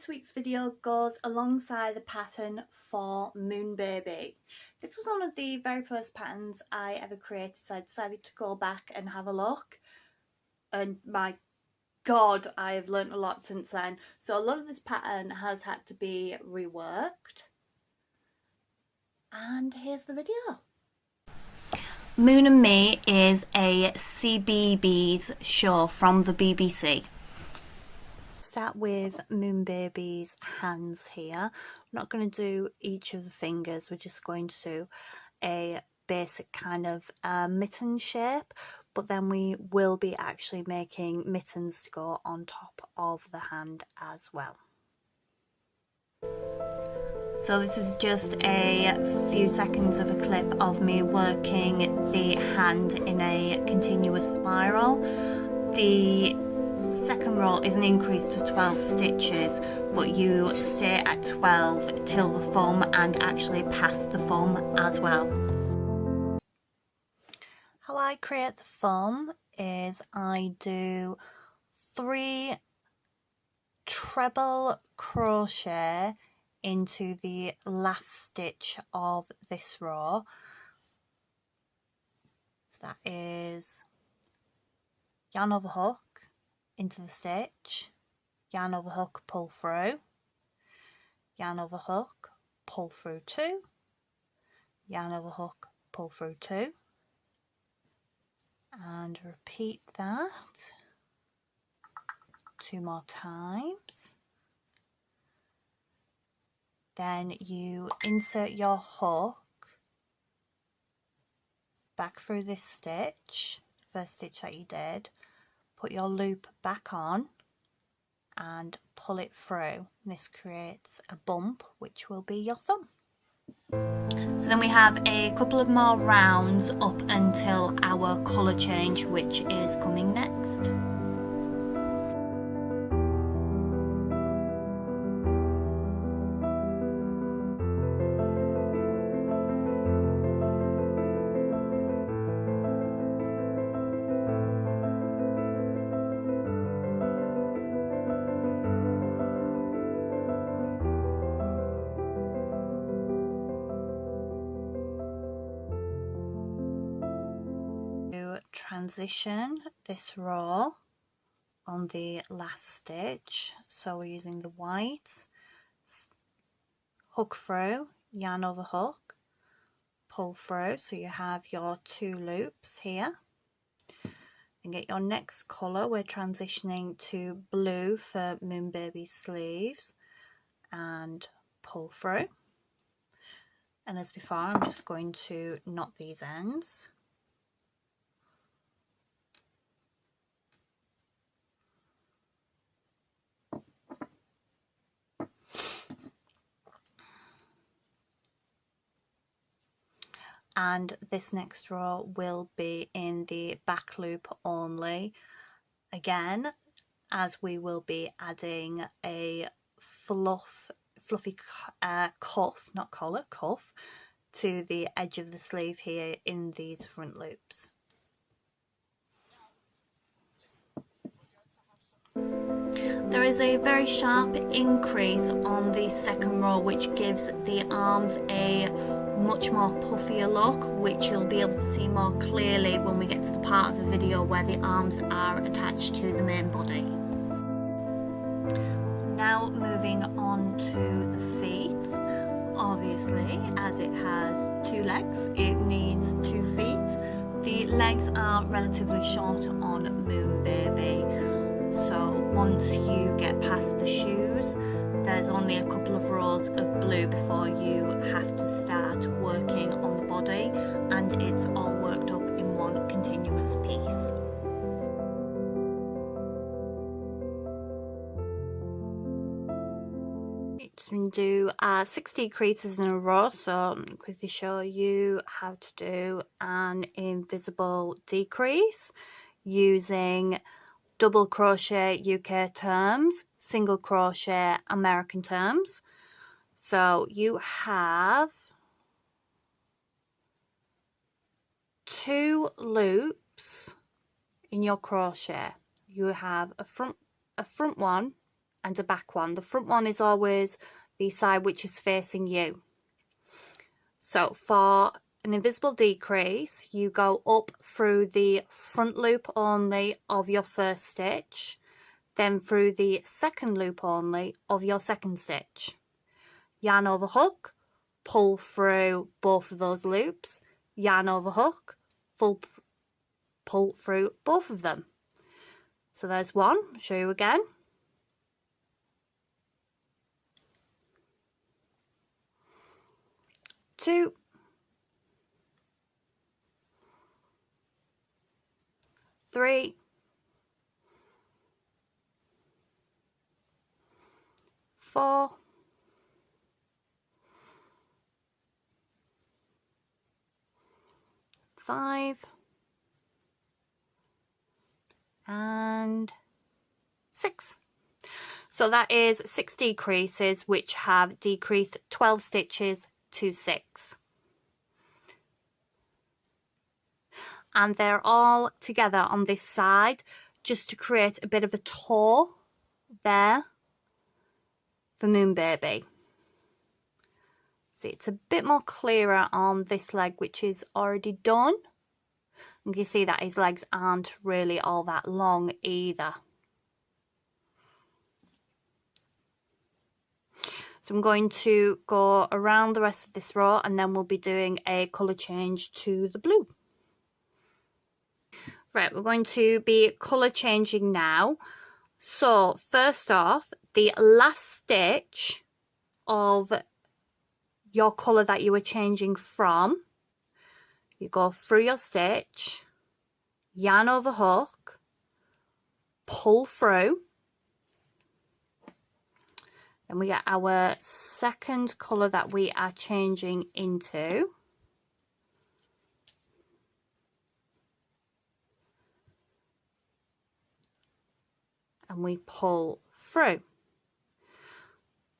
This week's video goes alongside the pattern for Moon Baby. This was one of the very first patterns I ever created, so I decided to go back and have a look, and my god, I have learnt a lot since then. So a lot of this pattern has had to be reworked, and here's the video. Moon and Me is a CBeebies show from the BBC. Start with Moon Baby's hands here. I'm not going to do each of the fingers, we're just going to do a basic kind of mitten shape, but then we will be actually making mittens to go on top of the hand as well. So this is just a few seconds of a clip of me working the hand in a continuous spiral. The second row is an increase to 12 stitches, but you stay at 12 till the foam and actually past the foam as well. How I create the foam is I do 3 treble crochet into the last stitch of this row. So that is yarn over hook into the stitch, yarn over hook, pull through, yarn over hook, pull through 2, yarn over hook, pull through 2, and repeat that 2 more times. Then you insert your hook back through this stitch, the first stitch that you did, put your loop back on and pull it through. This creates a bump which will be your thumb. So then we have a couple of more rounds up until our colour change, which is coming next. Transition this row on the last stitch, so we're using the white, hook through, yarn over hook, pull through, so you have your 2 loops here. Then get your next colour, we're transitioning to blue for Moon Baby's sleeves, and pull through, and as before I'm just going to knot these ends. And this next row will be in the back loop only, again, as we will be adding a fluffy cuff, not collar, cuff, to the edge of the sleeve here in these front loops. There is a very sharp increase on the second row, which gives the arms a much more puffier look, which you'll be able to see more clearly when we get to the part of the video where the arms are attached to the main body. Now moving on to the feet. Obviously, as it has 2 legs, it needs 2 feet. The legs are relatively short on Moon Baby, so once you get past the shoes, there's only a couple of rows of blue before you have to start working on the body, and it's all worked up in one continuous piece. To do 6 decreases in a row, so I'm going to quickly show you how to do an invisible decrease using double crochet UK terms, single crochet American terms. So you have 2 loops in your crochet. You have a front one and a back one. The front one is always the side which is facing you. So for an invisible decrease, you go up through the front loop only of your first stitch, then through the second loop only of your second stitch. Yarn over hook, pull through both of those loops, yarn over hook, pull through both of them. So there's one, I'll show you again. Two, three, four, five, and 6. So that is 6 decreases, which have decreased 12 stitches to 6. And they're all together on this side just to create a bit of a toe there for Moon Baby. See, it's a bit more clearer on this leg, which is already done. You can see that his legs aren't really all that long either. So I'm going to go around the rest of this row and then we'll be doing a colour change to the blue. Right, we're going to be colour changing now. So first off, the last stitch of your colour that you were changing from, you go through your stitch, yarn over hook, pull through, then we get our second colour that we are changing into. And we pull through.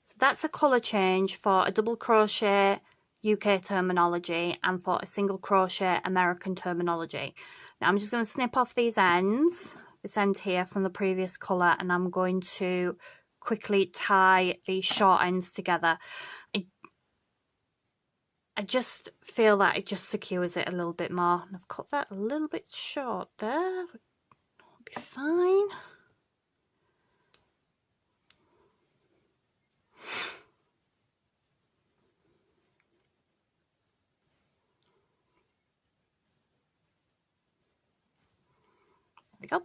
So that's a colour change for a double crochet UK terminology and for a single crochet American terminology. Now I'm just going to snip off these ends, this end here from the previous colour, and I'm going to quickly tie these short ends together. I just feel that it just secures it a little bit more, and I've cut that a little bit short there. It'll be fine. There we go.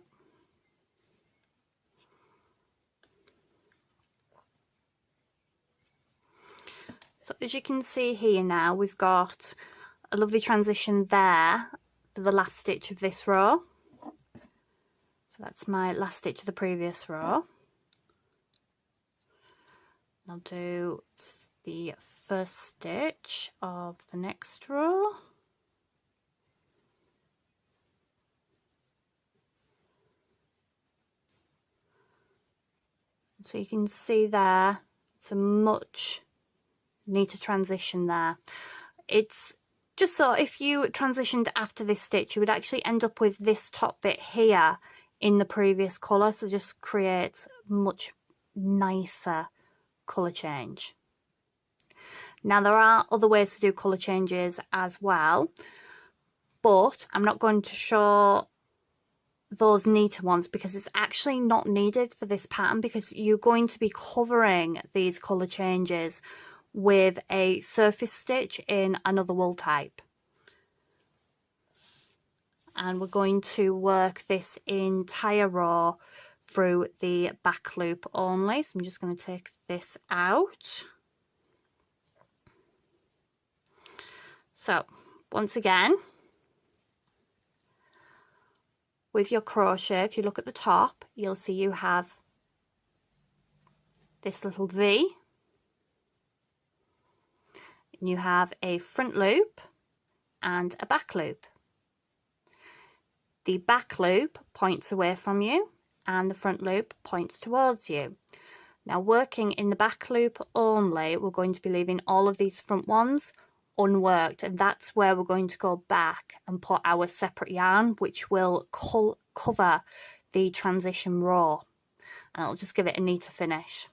So as you can see here now, we've got a lovely transition there for the last stitch of this row. So that's my last stitch of the previous row. I'll do the first stitch of the next row. So you can see there, it's a much neater transition there. It's just so if you transitioned after this stitch, you would actually end up with this top bit here in the previous colour, so just creates much nicer colour change. Now there are other ways to do colour changes as well, but I'm not going to show those neater ones because it's actually not needed for this pattern, because you're going to be covering these colour changes with a surface stitch in another wool type, and we're going to work this entire row through the back loop only. So I'm just going to take this out. So once again, with your crochet, if you look at the top, you'll see you have this little V, and you have a front loop and a back loop. The back loop points away from you and the front loop points towards you. Now working in the back loop only, we're going to be leaving all of these front ones unworked, and that's where we're going to go back and put our separate yarn, which will cover the transition row. and it'll just give it a neater finish.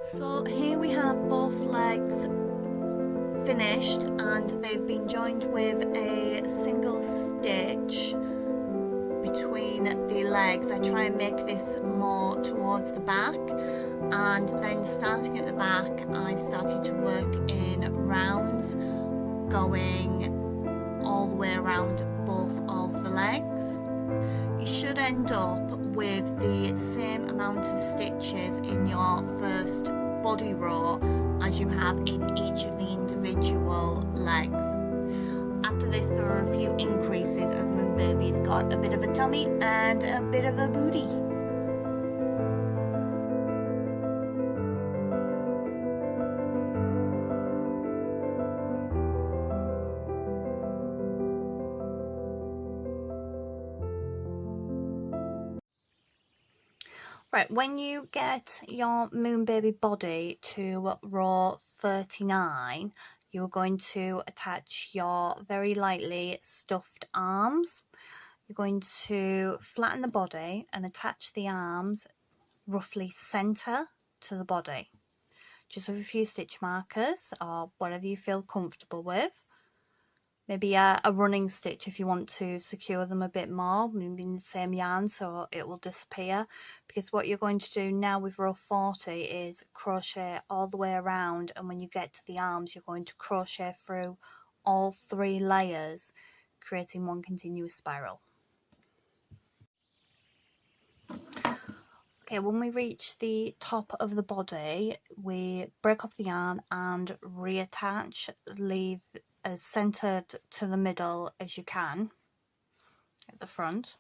So here we have both legs finished and they've been joined with a single stitch between the legs. I try and make this more towards the back, and then starting at the back I've started to work in rounds going all the way around both of the legs. You should end up with the same amount of stitches in your first body row as you have in each of the individual legs. After this, there are a few increases as Moon Baby's got a bit of a tummy and a bit of a booty. Right, when you get your Moon Baby body to row 39, you're going to attach your very lightly stuffed arms. You're going to flatten the body and attach the arms roughly centre to the body, just with a few stitch markers or whatever you feel comfortable with. Maybe a running stitch if you want to secure them a bit more, maybe in the same yarn so it will disappear, because what you're going to do now with row 40 is crochet all the way around, and when you get to the arms you're going to crochet through all 3 layers, creating one continuous spiral. Okay, when we reach the top of the body, we break off the yarn and reattach, leave as centered to the middle as you can at the front.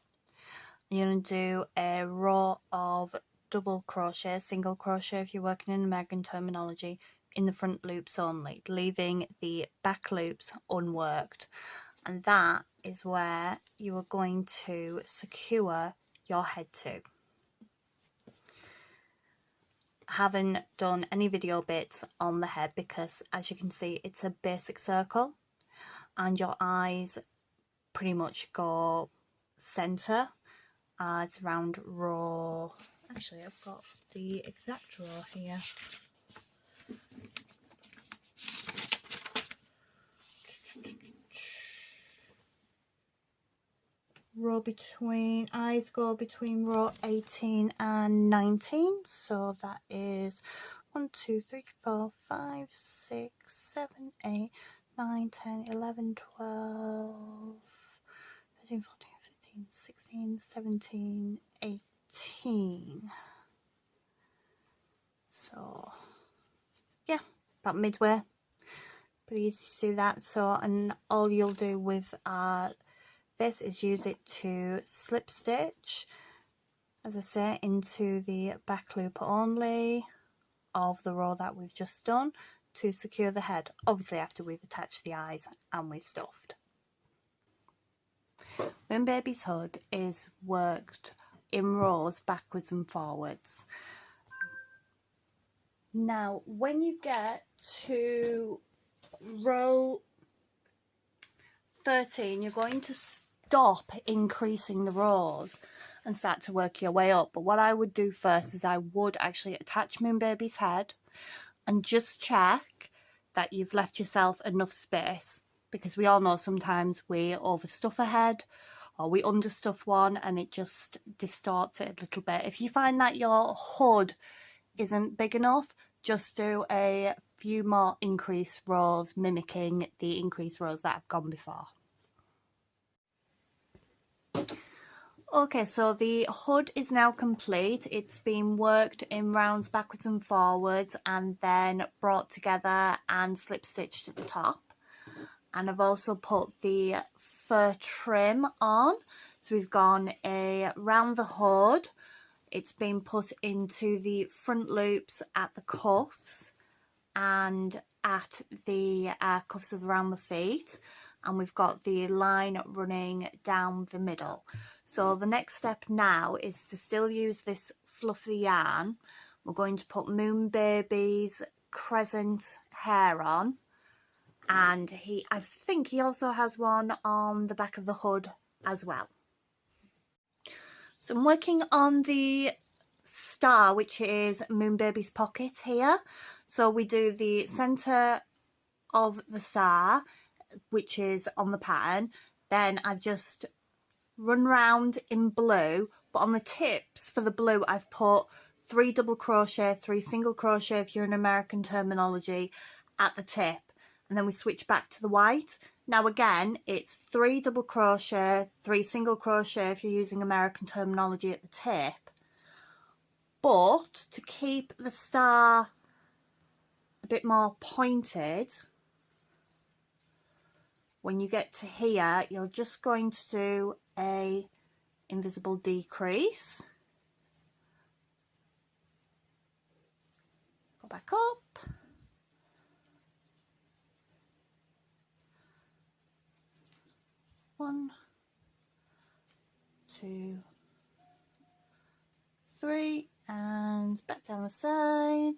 You're going to do a row of double crochet, single crochet if you're working in American terminology, in the front loops only, leaving the back loops unworked. And that is where you are going to secure your head to. I haven't done any video bits on the head because, as you can see, it's a basic circle and your eyes pretty much go centre. It's around row, actually I've got the exact row here. Row between, eyes go between row 18 and 19, so that is 1, 2, 3, 4, 5, 6, 7, 8, 9, 10, 11, 12, 13, 14, 15, 16, 17, 18. So yeah, about midway. Pretty easy to do that. So, and all you'll do with this is use it to slip stitch, as I say, into the back loop only of the row that we've just done to secure the head, obviously after we've attached the eyes and we've stuffed. Moon Baby's hood is worked in rows backwards and forwards. Now when you get to row 13, you're going to stop increasing the rows and start to work your way up. But what I would do first is I would actually attach Moon Baby's head and just check that you've left yourself enough space, because we all know sometimes we overstuff a head or we understuff one and it just distorts it a little bit. If you find that your hood isn't big enough, just do a few more increased rows, mimicking the increased rows that have gone before. Okay, so the hood is now complete. It's been worked in rounds backwards and forwards and then brought together and slip stitched at the top. And I've also put the fur trim on. So we've gone around the hood. It's been put into the front loops at the cuffs and at the cuffs around the feet, and we've got the line running down the middle. So the next step now is to still use this fluffy yarn. We're going to put Moon Baby's crescent hair on, and I think he also has one on the back of the hood as well. So I'm working on the star, which is Moonbaby's pocket here. So we do the centre of the star, which is on the pattern. Then I've just run round in blue, but on the tips for the blue I've put 3 double crochet, 3 single crochet if you're in American terminology at the tip, and then we switch back to the white. Now again, it's 3 double crochet, 3 single crochet if you're using American terminology at the tip, but to keep the star a bit more pointed, when you get to here, you're just going to do a invisible decrease. Go back up. One, 2, 3, and back down the side.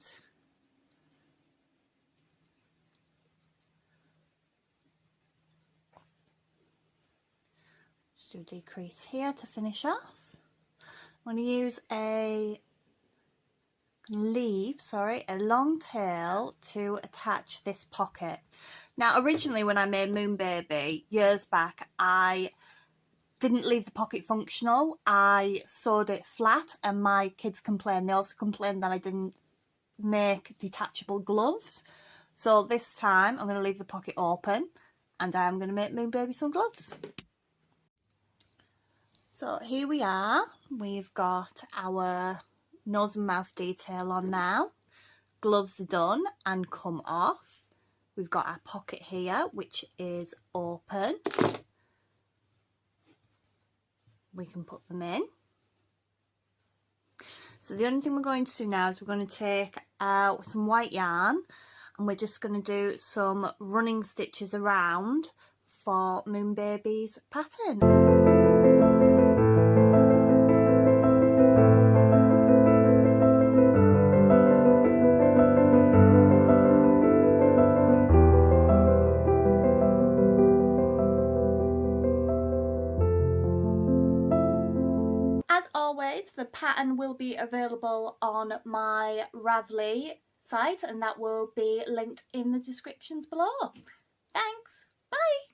Just do a decrease here to finish off. I'm going to use a long tail to attach this pocket. Now originally when I made Moonbaby years back, I didn't leave the pocket functional. I sewed it flat, and my kids complained. They also complained that I didn't make detachable gloves. So this time I'm going to leave the pocket open, and I'm going to make Moonbaby some gloves. So here we are. We've got our nose and mouth detail on now. Gloves are done and come off. We've got our pocket here, which is open. We can put them in. So the only thing we're going to do now is we're going to take out some white yarn, and we're just going to do some running stitches around for Moonbaby's pattern. As always, the pattern will be available on my Ravelry site, and that will be linked in the descriptions below. Thanks, bye!